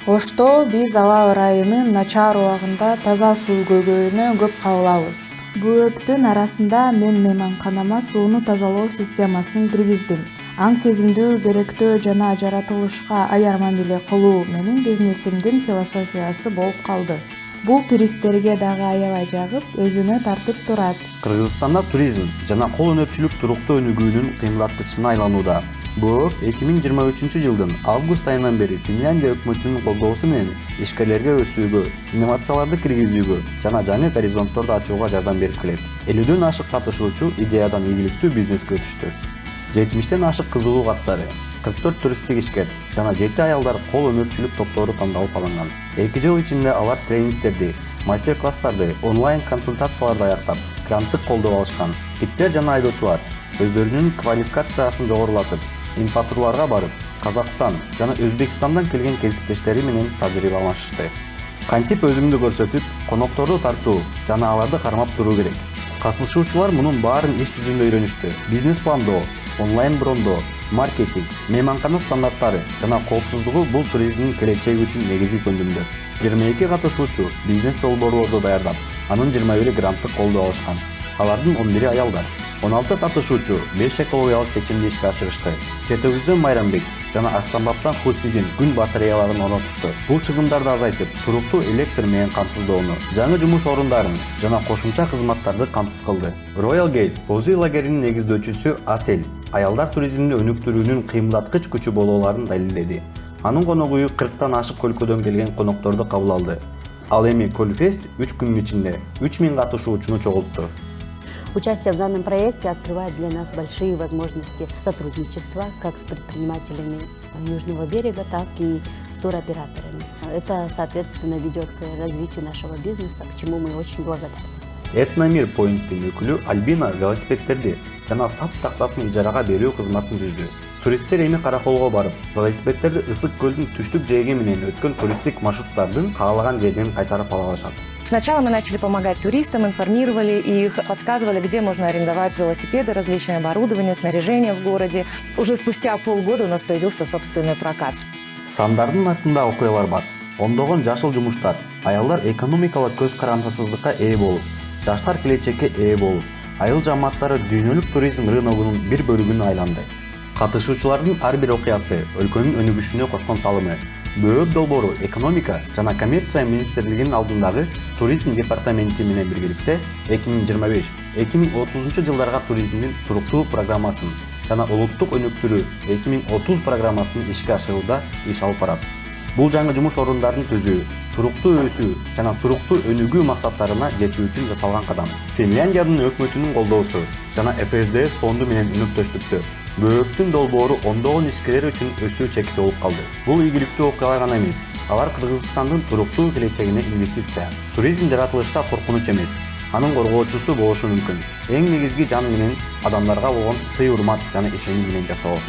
Ошто биз аба ырайынын начар убагында таза суу көйгөйүнө көп кабылабыз. Бөөптүн арасында мен мейманканама сууну тазалоо системасын киргиздим. Аң сезимдүү, керектөө жана жаратылышка аяр мамиле кылуу менин бизнесимдин философиясы болуп калды. Бул туристтерге дагы аябай жагып, өзүнө тартып турат. Кыргызстанда туризм жана кол өнөрчүлүк туруктуу өнүгүүнүн кыймылдаткычына айланууда. Бөөп 2023-жылдын август айынан бери Финляндия өкмөтүнүн колдоосу менен ишкерлерге өсүүгө, инновацияларды киргизүүгө жана жаңы горизонтторду ачууга жардам берип келет. 50дөн ашык катышуучу идеядан ийгиликтүү бизнеске өтүштү. 70ден ашык кызылуу каттары, 44 туристтик ишкер жана 7 аялдар кол өнөрчүлүк топтору тандалып алынган. 2 жыл ичинде алар тренингтерди, мастер-класстарды, онлайн консультацияларды аяктап, гранттык колдоо алышкан. Гидтер жана айдоочулар өздөрүнүн квалификациясын жогорулатып, инфотурларга барып, Казакстан жана Өзбекстандан келген кесиптештери менен тажрыйба алмашышты. Кантип өзүмдү көрсөтүп, конокторду тартуу жана аларды кармап туруу керек. Катышуучулар мунун баарын иш жүзүндө үйрөнүштү. Бизнес пландоо, онлайн брондоо, маркетинг, мейманкана стандарттары жана коопсуздугу бул туризмдин келечеги үчүн негизги көндүмдөр. 22 катышуучу бизнес долбоорлорду даярдап, анын 21 гранттык колдоо алышкан. Алардын 11 аялдар. 16 катышуучу 5 экологиялык чечимди ишке ашырышты. Четөбүздөн Майрамбек жана Астанбаптан Хусидин күн батареяларын орнотушту. Бул чыгымдарды азайтып, туруктуу электр менен камсыздоону, жаңы жумуш орундарын жана кошумча кызматтарды камсыз кылды. Royal Gate бозүй лагеринин негиздөөчүсү Асель аялдар туризмди өнүктүрүүнүн кыймылдаткыч күчү болооларын далилдеди. Анын конок үйү 40тан ашык өлкөдөн келген конокторду кабыл алды. Ал эми Колфест 3 күнүн ичинде 3000 катышуучуну чогултту. Участие в данном проекте открывает для нас большие возможности сотрудничества как с предпринимателями Южного берега, так и с туроператорами. Это, соответственно, ведет к развитию нашего бизнеса, к чему мы очень благодарны. Этномир поинттин өкүлү Альбина велосипедтерди жана сап тактасын ижарага берүү кызматын түздү. Туристтер эми Караколго барып, велосипедтерди Ысык көлдүн түштүк жээги менен өткөн туристтик маршруттардын каалаган жеринен кайтарып ала алышат. Сначала мы начали помогать туристам, информировали их, подсказывали, где можно арендовать велосипеды, различное оборудование, снаряжение в городе. Уже спустя полгода у нас появился собственный прокат. Сандардын артында окуялар бар. Ондогон жашыл жумуштар, аялдар экономикалык көз карандысыздыкка ээ болуп, жаштар келечекке ээ болуп, айыл жамааттары дүйнөлүк туризм рыногунун бир бөлүгүнө айланды. Катышуучулардын ар бир окуясы өлкөнүн өнүгүшүнө кошкон салымы. Бөөп долбоору экономика жана коммерция министрлигинин алдындагы туризм департаменти менен биргеликте 2025-2030 жылдарга туризмдин туруктуу программасын жана улуттук өнүктүрүү 2030 программасын ишке ашырууда иш алып барат. Бул жаңы жумуш орундарын түзүү, туруктуу өсүү жана туруктуу өнүгүү максаттарына жетүү үчүн жасалган кадам. Финляндиянын өкмөтүнүн колдоосу жана ФСДС фонду менен өнөктөштүктө Бөөптүн долбоору ондогон ишкерлер үчүн өсүү чекит болуп калды. Бул ийгиликтүү окуялар гана эмес, алар Кыргызстандын туруктуу келечегине инвестиция. Туризм жаратылышка коркунуч эмес, анын коргоочусу болушу мүмкүн. Эң негизги жан менен адамдарга болгон сый урмат жана ишеним менен жасоо.